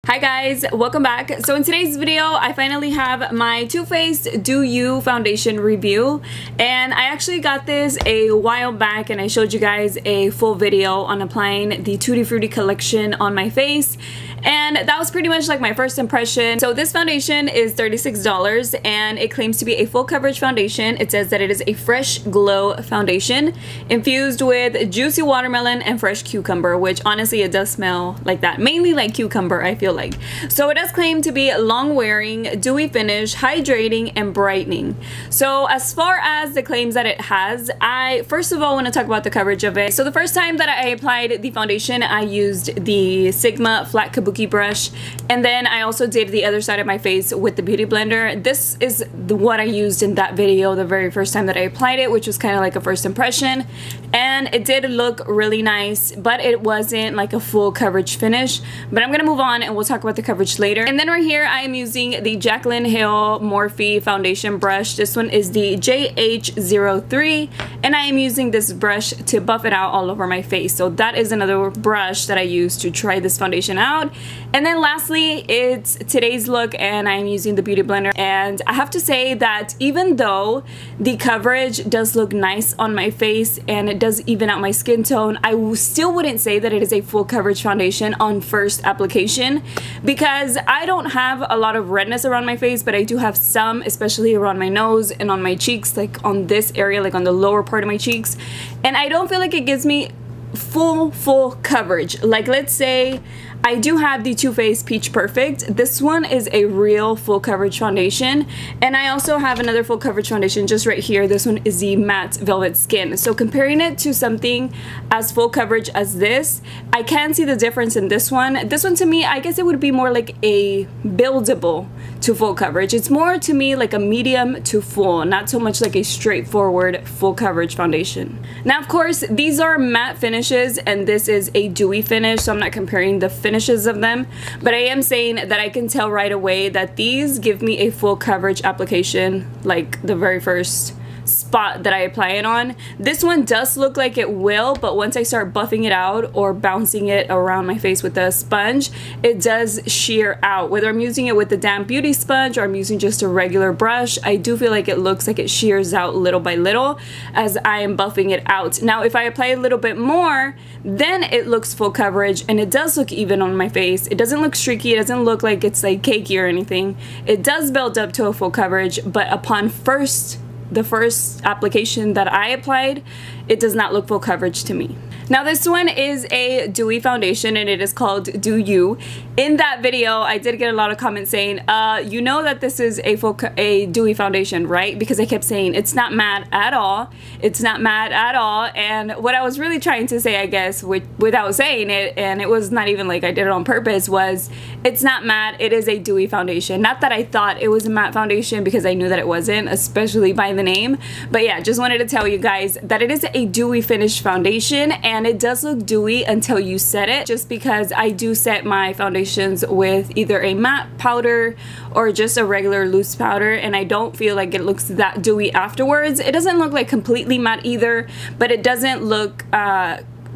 Hi guys, welcome back. So in today's video, I finally have my Too Faced Do You foundation review, and I actually got this a while back and I showed you guys a full video on applying the Tutti Frutti collection on my face, and that was pretty much like my first impression. So this foundation is $36 and it claims to be a full coverage foundation. It says that it is a fresh glow foundation infused with juicy watermelon and fresh cucumber, which honestly it does smell like that, mainly like cucumber I feel like. So it does claim to be long wearing, dewy finish, hydrating, and brightening. So as far as the claims that it has, I first of all want to talk about the coverage of it. So the first time that I applied the foundation, I used the Sigma flat kabuki brush, and then I also did the other side of my face with the beauty blender. This is what I used in that video the very first time that I applied it, which was kind of like a first impression, and it did look really nice, but it wasn't like a full coverage finish. But I'm gonna move on and we'll talk about the coverage later. And then right here I am using the Jaclyn Hill Morphe foundation brush. This one is the JH03, and I am using this brush to buff it out all over my face. So that is another brush that I use to try this foundation out. And then lastly, it's today's look, and I'm using the beauty blender. And I have to say that even though the coverage does look nice on my face and it does even out my skin tone, I still wouldn't say that it is a full coverage foundation on first application, because I don't have a lot of redness around my face, but I do have some, especially around my nose and on my cheeks, like on this area, like on the lower part of my cheeks, and I don't feel like it gives me full coverage. Like, let's say I do have the Too Faced Peach Perfect. This one is a real full coverage foundation, and I also have another full coverage foundation just right here. This one is the Matte Velvet Skin. So comparing it to something as full coverage as this, I can see the difference in this one. This one to me, I guess it would be more like a buildable to full coverage. It's more to me like a medium to full, not so much like a straightforward full coverage foundation. Now of course these are matte finishes and this is a dewy finish, so I'm not comparing the finishes of them, but I am saying that I can tell right away that these give me a full coverage application, like the very first spot that I apply it on. This one does look like it will, but once I start buffing it out or bouncing it around my face with a sponge, it does sheer out. Whether I'm using it with the damp beauty sponge or I'm using just a regular brush, I do feel like it looks like it sheers out little by little as I am buffing it out. Now if I apply a little bit more, then it looks full coverage and it does look even on my face. It doesn't look streaky, it doesn't look like it's like cakey or anything. It does build up to a full coverage, but upon the first application that I applied, it does not look full coverage to me. Now this one is a dewy foundation and it is called Do You. In that video I did get a lot of comments saying you know that this is a dewy foundation, right? Because I kept saying it's not matte at all, it's not matte at all, and what I was really trying to say, I guess, without saying it, and it was not even like I did it on purpose, was it's not matte, it is a dewy foundation. Not that I thought it was a matte foundation, because I knew that it wasn't, especially by the name, but yeah, just wanted to tell you guys that it is a dewy finish foundation, and it does look dewy until you set it, just because I do set my foundations with either a matte powder or just a regular loose powder, and I don't feel like it looks that dewy afterwards. It doesn't look like completely matte either, but it doesn't look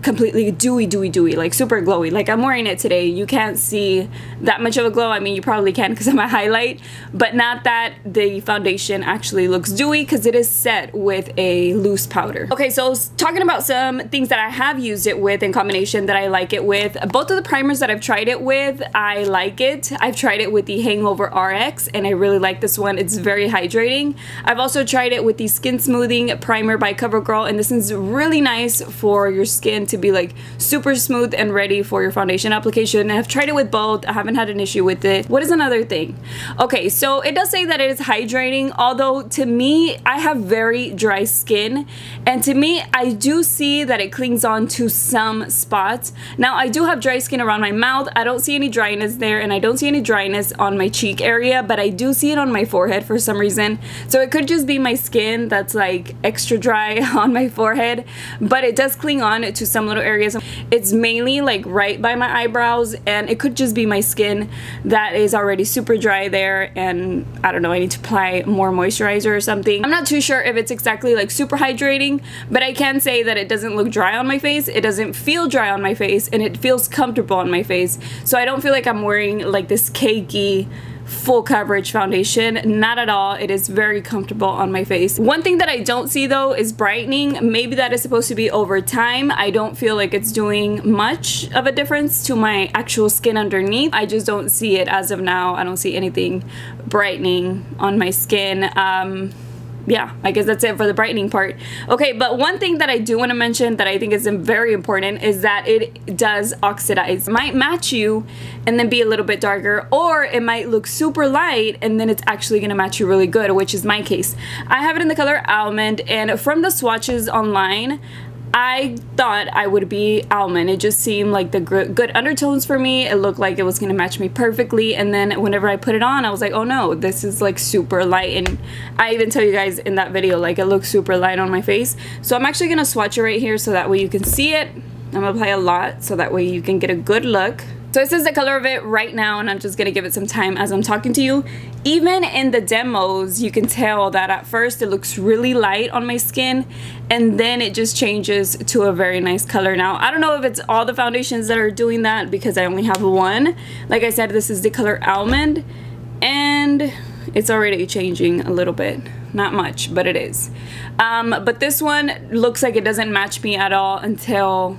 completely dewy, like super glowy. Like I'm wearing it today, you can't see that much of a glow. I mean, you probably can because of my highlight, but not that the foundation actually looks dewy, because it is set with a loose powder. Okay, so talking about some things that I have used it with in combination that I like it with, both of the primers that I've tried it with, I like it. I've tried it with the Hangover RX and I really like this one. It's very hydrating. I've also tried it with the Skin Smoothing Primer by CoverGirl, and this is really nice for your skin to be like super smooth and ready for your foundation application. I've tried it with both. I haven't had an issue with it. What is another thing? Okay, so it does say that it is hydrating, although to me, I have very dry skin, and to me, I do see that it clings on to some spots. Now, I do have dry skin around my mouth. I don't see any dryness there, and I don't see any dryness on my cheek area, but I do see it on my forehead for some reason. So it could just be my skin that's like extra dry on my forehead, but it does cling on to some little areas. It's mainly like right by my eyebrows, and it could just be my skin that is already super dry there, and I don't know, I need to apply more moisturizer or something. I'm not too sure if it's exactly like super hydrating, but I can say that it doesn't look dry on my face, it doesn't feel dry on my face, and it feels comfortable on my face. So I don't feel like I'm wearing like this cakey full coverage foundation. Not at all. It is very comfortable on my face. One thing that I don't see though is brightening. Maybe that is supposed to be over time. I don't feel like it's doing much of a difference to my actual skin underneath. I just don't see it as of now. I don't see anything brightening on my skin. Yeah, I guess that's it for the brightening part. Okay, but one thing that I do want to mention that I think is very important is that it does oxidize. It might match you and then be a little bit darker, or it might look super light and then it's actually going to match you really good, which is my case. I have it in the color Almond, and from the swatches online, I thought I would be almond. It just seemed like the good undertones for me. It looked like it was gonna match me perfectly, and then whenever I put it on, I was like, oh no, this is like super light. And I even tell you guys in that video, like, it looks super light on my face. So I'm actually gonna swatch it right here so that way you can see it. I'm gonna apply a lot so that way you can get a good look. So this is the color of it right now, and I'm just gonna give it some time as I'm talking to you. Even in the demos, you can tell that at first it looks really light on my skin, and then it just changes to a very nice color. Now, I don't know if it's all the foundations that are doing that because I only have one. Like I said, this is the color Almond, and it's already changing a little bit. Not much, but it is. But this one looks like it doesn't match me at all until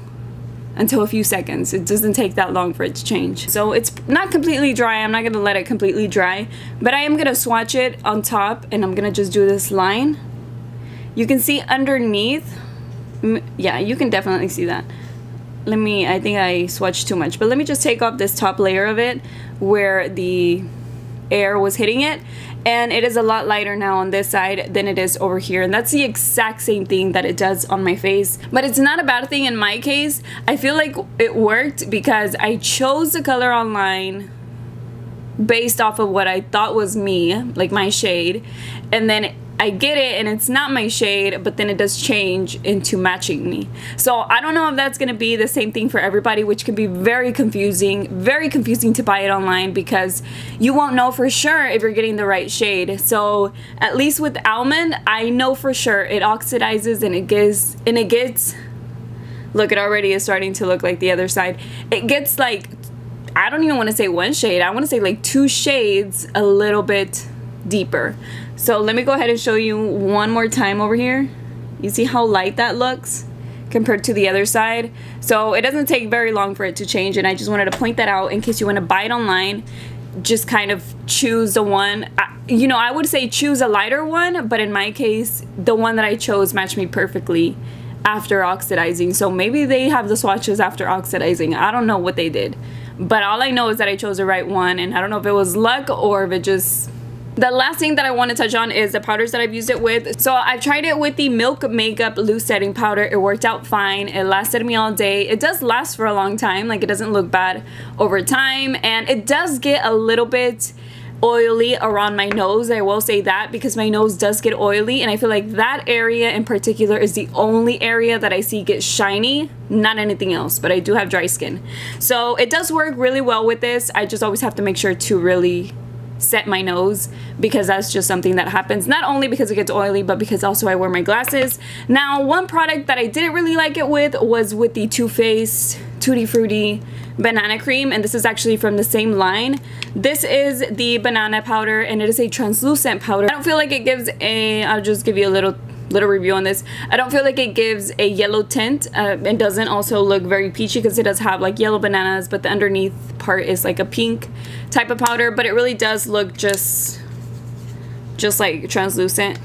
a few seconds. It doesn't take that long for it to change. So it's not completely dry. I'm not gonna let it completely dry, but I am gonna swatch it on top, and I'm gonna just do this line. You can see underneath, yeah, you can definitely see that. I think I swatched too much, but let me just take off this top layer of it where the air was hitting it, and it is a lot lighter now on this side than it is over here, and that's the exact same thing that it does on my face. But it's not a bad thing in my case. I feel like it worked because I chose the color online based off of what I thought was me, like my shade, and then I get it and it's not my shade, but then it does change into matching me. So I don't know if that's gonna be the same thing for everybody, which can be very confusing to buy it online because you won't know for sure if you're getting the right shade. So at least with Almond, I know for sure it oxidizes and it gets, look, it already is starting to look like the other side. It gets like, I don't even want to say one shade, I want to say like 2 shades a little bit deeper. So let me go ahead and show you one more time over here. You see how light that looks compared to the other side? So it doesn't take very long for it to change, and I just wanted to point that out in case you want to buy it online. Just kind of choose the one, you know, I would say choose a lighter one, but in my case, the one that I chose matched me perfectly after oxidizing. So maybe they have the swatches after oxidizing. I don't know what they did, but all I know is that I chose the right one, and I don't know if it was luck or if it just... The last thing that I want to touch on is the powders that I've used it with. So I've tried it with the Milk Makeup Loose Setting Powder. It worked out fine. It lasted me all day. It does last for a long time. Like, it doesn't look bad over time. And it does get a little bit oily around my nose. I will say that because my nose does get oily. And I feel like that area in particular is the only area that I see get shiny. Not anything else. But I do have dry skin. So it does work really well with this. I just always have to make sure to really set my nose because that's just something that happens, not only because it gets oily but because also I wear my glasses. Now, one product that I didn't really like it with was with the Too Faced Tutti Frutti Banana Cream, and this is actually from the same line. This is the banana powder, and it is a translucent powder. I don't feel like it gives a, I'll just give you a little review on this. I don't feel like it gives a yellow tint. It doesn't also look very peachy because it does have like yellow bananas, but the underneath part is like a pink type of powder, but it really does look just like translucent,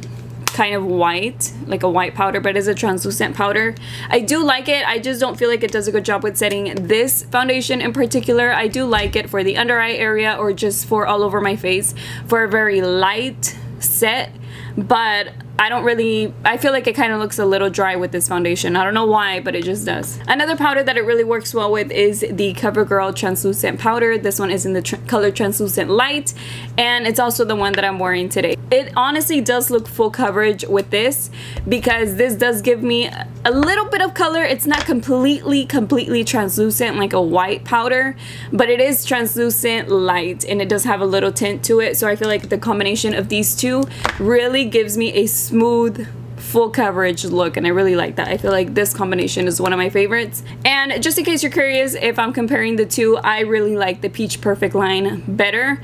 kind of white, like a white powder, but it is a translucent powder. I do like it. I just don't feel like it does a good job with setting this foundation in particular. I do like it for the under eye area or just for all over my face for a very light set, but I feel like it kind of looks a little dry with this foundation. I don't know why, but it just does. Another powder that it really works well with is the CoverGirl translucent powder. This one is in the color translucent light, and it's also the one that I'm wearing today. It honestly does look full coverage with this, because this does give me a little bit of color. It's not completely translucent like a white powder, but it is translucent light, and it does have a little tint to it. So I feel like the combination of these two really gives me a smooth full coverage look, and I really like that. I feel like this combination is one of my favorites. And just in case you're curious if I'm comparing the two, I really like the Peach Perfect line better.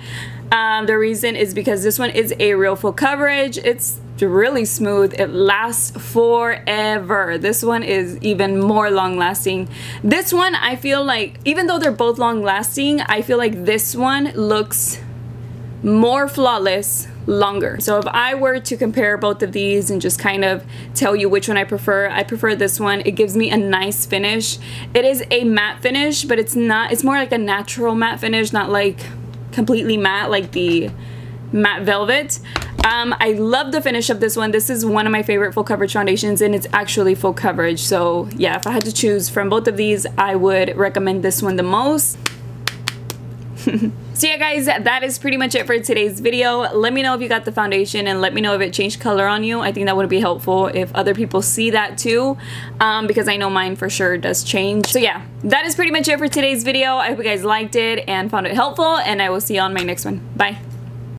The reason is because this one is a real full coverage. It's really smooth. It lasts forever. This one is even more long lasting. This one, I feel like, even though they're both long lasting, I feel like this one looks more flawless longer. So if I were to compare both of these and just kind of tell you which one I prefer this one. It gives me a nice finish. It is a matte finish, but it's more like a natural matte finish, not like completely matte like the matte velvet. I love the finish of this one. This is one of my favorite full coverage foundations, and it's actually full coverage. So yeah, if I had to choose from both of these, I would recommend this one the most. So yeah guys, that is pretty much it for today's video. Let me know if you got the foundation, and let me know if it changed color on you. I think that would be helpful if other people see that too, because I know mine for sure does change. So yeah, that is pretty much it for today's video. I hope you guys liked it and found it helpful, and I will see you on my next one. Bye.